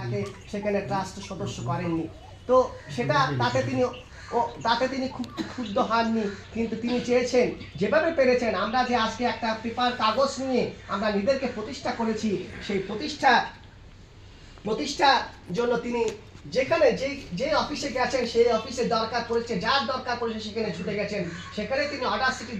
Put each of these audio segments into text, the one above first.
তাকে সেখানে ট্রাস্ট সদস্য করেননি। তো সেটা তাতে তিনি খুব ক্ষুব্ধ হননি, কিন্তু তিনি চেয়েছেন যেভাবে পেরেছেন আমরা যে আজকে একটা পেপার কাগজ নিয়ে আমরা নিজেদেরকে প্রতিষ্ঠা করেছি, সেই প্রতিষ্ঠার জন্য তিনি যেখানে যে অফিসে গেছেন সেই অফিসে দরকার পড়েছে, যার দরকার পড়েছে সেখানে ছুটে গেছেন। সেখানে তিনি অডাসিটি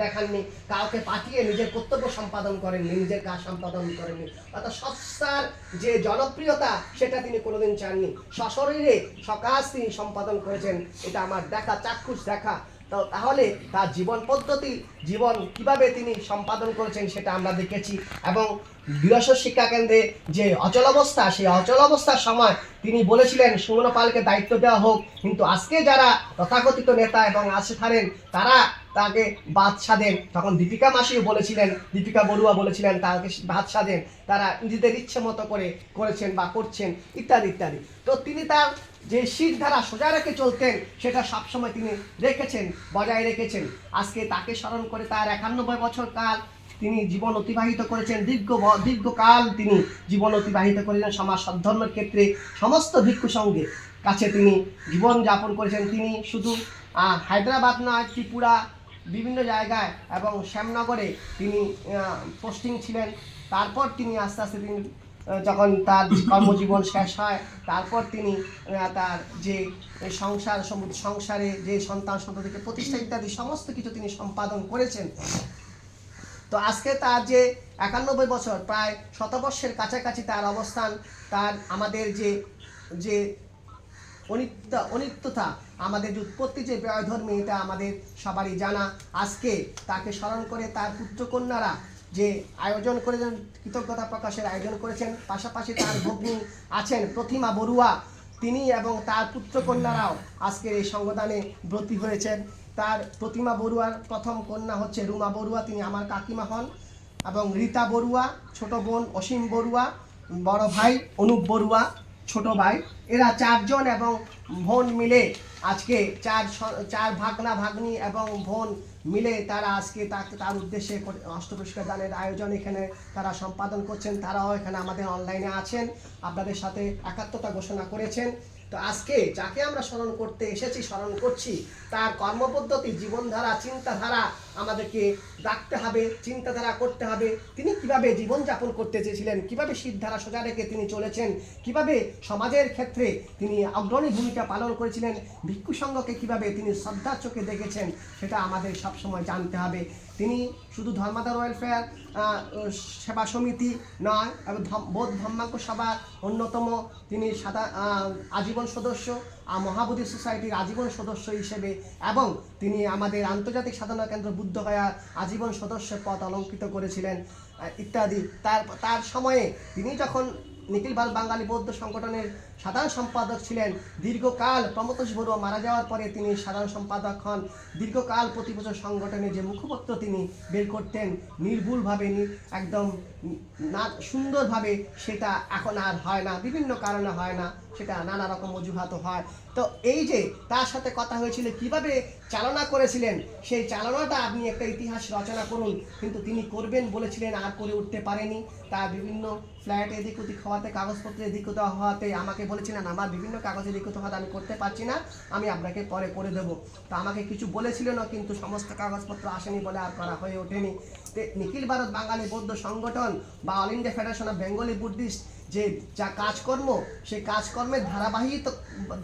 দেখাননি, কাউকে পাঠিয়ে নিজের কর্তব্য সম্পাদন করেননি, নিজের কাজ সম্পাদন করেননি। অর্থাৎ সংস্থার যে জনপ্রিয়তা সেটা তিনি কোনোদিন চাননি, সশরীরে সকাজ তিনি সম্পাদন করেছেন। এটা আমার দেখা, চাক্ষুষ দেখা। তাহলে তার জীবন পদ্ধতি, জীবন কিভাবে তিনি সম্পাদন করেছেন সেটা আমরা দেখেছি। এবং বীরসর শিক্ষা কেন্দ্রে যে অচল অবস্থা, সেই অচল অবস্থার সময় তিনি বলেছিলেন সুমন পালকে দায়িত্ব দেওয়া হোক, কিন্তু আজকে যারা তথাকথিত নেতা এবং আসে থাকেন তারা তাকে বাদ সাধেন। তখন দীপিকা মাসিও বলেছিলেন, দীপিকা বড়ুয়া বলেছিলেন তাকে বাদ সাধেন, তারা নিজেদের ইচ্ছে মতো করে করেছেন বা করছেন ইত্যাদি ইত্যাদি। তো তিনি তার যে শীত ধারা সোজা রেখে চলতেন সেটা সবসময় তিনি রেখেছেন, বজায় রেখেছেন। আজকে তাকে স্মরণ করে তার 91 বছর কাল তিনি জীবন অতিবাহিত করেছেন, দীর্ঘকাল তিনি জীবন অতিবাহিত করেছেন সমাজ সদ্ধর্মের ক্ষেত্রে। সমস্ত ভিক্ষু সঙ্গে কাছে তিনি জীবন যাপন করেছেন। তিনি শুধু হায়দ্রাবাদ নয়, ত্রিপুরা বিভিন্ন জায়গায় এবং শ্যামনগরে তিনি পোস্টিং ছিলেন। তারপর তিনি আস্তে আস্তে তিনি যখন তার কর্মজীবন শেষ হয়, তারপর তিনি তার যে সংসারে যে সন্তান সন্ততিকে প্রতিষ্ঠা ইত্যাদি সমস্ত কিছু তিনি সম্পাদন করেছেন। তো আজকে তার যে 91 বছর, প্রায় শতবর্ষের কাছাকাছি তার অবস্থান, তার আমাদের যে অনিত্যতা, আমাদের যে উৎপত্তি যে ব্যয়ধর্মী, এটা আমাদের সবারই জানা। আজকে তাকে স্মরণ করে তার পুত্রকন্যারা যে আয়োজন করেছেন, কৃতজ্ঞতা প্রকাশের আয়োজন করেছেন। পাশাপাশি তার ভগ্নী আছেন প্রতিমা বড়ুয়া, তিনি এবং তার পুত্রকন্যারাও আজকের এই সংগঠনে ব্রতী হয়েছেন। তার প্রতিমা বড়ুয়ার প্রথম কন্যা হচ্ছে রুমা বড়ুয়া, তিনি আমার কাকিমা হন, এবং রীতা বড়ুয়া, ছোট বোন অসীম বড়ুয়া, বড় ভাই অনুপ বড়ুয়া, ছোট ভাই, এরা চারজন এবং বোন মিলে আজকে চার ভাগনা ভাগ্নি এবং বোন মিলে তারা আজকে তার উদ্দেশ্যে অষ্টপুষ্কর দানের আয়োজন এখানে তারা সম্পাদন করছেন। তারাও এখানে আমাদের অনলাইনে আছেন, আপনাদের সাথে একাত্মতা ঘোষণা করেছেন। তো আজকে যাকে আমরা স্মরণ করতে এসেছি, স্মরণ করছি, তার কর্মপদ্ধতি, জীবনধারা, চিন্তাধারা আমাদেরকে রাখতে হবে, চিন্তাধারা করতে হবে। তিনি কিভাবে জীবনযাপন করতে চেয়েছিলেন, কিভাবে সিদ্ধারা সোজা রেখে তিনি চলেছেন, কিভাবে সমাজের ক্ষেত্রে তিনি অগ্রণী ভূমিকা পালন করেছিলেন, ভিক্ষু সংঘকে কিভাবে তিনি শ্রদ্ধার চোখে দেখেছেন, সেটা আমাদের সবসময় জানতে হবে। তিনি শুধু ধর্মাদার ওয়েলফেয়ার সেবা সমিতি নয়, এবং বৌদ্ধ ধর্মাঙ্ক সভার অন্যতম তিনি আজীবন সদস্য, মহাবোধি সোসাইটির আজীবন সদস্য হিসেবে, এবং তিনি আমাদের আন্তর্জাতিক সাধনা কেন্দ্র বুদ্ধগয়ার আজীবন সদস্যের পদ অলঙ্কৃত করেছিলেন ইত্যাদি। তার সময়ে তিনি যখন নিখিল ভারত বাঙালি বৌদ্ধ সংগঠনের সাধারণ সম্পাদক ছিলেন, দীর্ঘকাল প্রমথোষ বড়ুয়া মারা যাওয়ার পরে তিনি সাধারণ সম্পাদক হন। দীর্ঘকাল প্রতি বছর সংগঠনে যে মুখপত্র তিনি বের করতেন নির্ভুলভাবে, একদম না সুন্দরভাবে, সেটা এখন আর হয় না, বিভিন্ন কারণে হয় না, সেটা নানা রকম অজুহাত হয়। তো এই যে তার সাথে কথা হয়েছিল কিভাবে চালনা করেছিলেন, সেই চালনাটা আপনি একটা ইতিহাস রচনা করুন, কিন্তু তিনি করবেন বলেছিলেন, আর করে উঠতে পারেনি। তার বিভিন্ন ফ্ল্যাট এদিক ওদিক হওয়াতে, কাগজপত্র এদিক ওদিক হওয়াতে আমাকে বলেছিলেন আমার বিভিন্ন কাগজ এদিক ওদিক হওয়াতে আমি করতে পারছি না, আমি আপনাকে পরে করে দেবো। তো আমাকে কিছু বলেছিলেন, কিন্তু সমস্ত কাগজপত্র আসেনি বলে আর করা হয়ে ওঠেনি। নিখিল ভারত বাঙালি বৌদ্ধ সংগঠন বা all India federation of Bengali Buddhist যে যা কাজকর্ম, সেই কাজকর্মের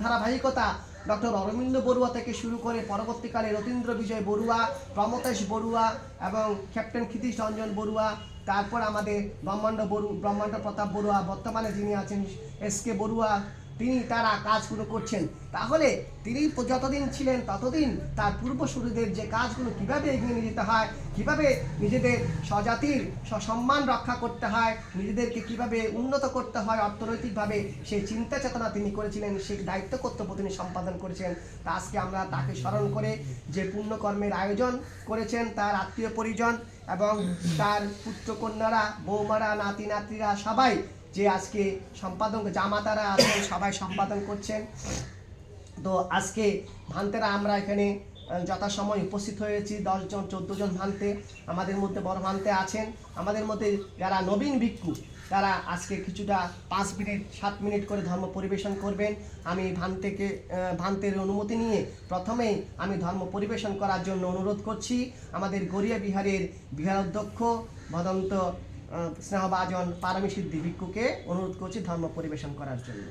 ধারাবাহিকতা ডক্টর অরবিন্দ বড়ুয়া থেকে শুরু করে পরবর্তীকালে রতীন্দ্র বিজয় বড়ুয়া, প্রমথেশ বড়ুয়া এবং ক্যাপ্টেন ক্ষিতীশ রঞ্জন বড়ুয়া, তারপর আমাদের ব্রহ্মাণ্ড প্রতাপ বড়ুয়া, বর্তমানে যিনি আছেন এসকে বড়ুয়া, তারা কাজগুলো করছেন। তাহলে তিনি যতদিন ছিলেন ততদিন তার পূর্বসূরীদের যে কাজগুলো কিভাবে এগিয়ে নিয়ে যেতে হয়, কিভাবে নিজেদের স্বজাতির সম্মান রক্ষা করতে হয়, নিজেদেরকে কিভাবে উন্নত করতে হয় অর্থনৈতিকভাবে, সেই চিন্তা চেতনা তিনি করেছিলেন, সেই দায়িত্ব কর্তব্য তিনি সম্পাদন করেছেন। তা আজকে আমরা তাকে স্মরণ করে যে পুণ্যকর্মের আয়োজন করেছেন তার আত্মীয় পরিজন এবং তার পুত্রকন্যারা, বৌমারা, নাতি নাতনিরা সবাই যে আজকে সম্পাদন, জামাতারা আছেন, সবাই সম্পাদন করছেন। তো আজকে ভান্তেরা আমরা এখানে যথাসময় উপস্থিত হয়েছি। 10 জন 14 জন ভান্তে, আমাদের মধ্যে বড় ভান্তে আছেন, আমাদের মধ্যে যারা নবীন ভিক্ষু তারা আজকে কিছুটা 5 মিনিট 7 মিনিট করে ধর্ম পরিবেশন করবেন। আমি ভান্তের অনুমতি নিয়ে প্রথমেই আমি ধর্ম পরিবেশন করার জন্য অনুরোধ করছি আমাদের গড়িয়া বিহারের বিহার অধ্যক্ষ ভদন্ত স্নেহভাজন পারমী সিদ্ধি ভিক্ষুকে অনুরোধ করছি ধর্ম পরিবেশন করার জন্য।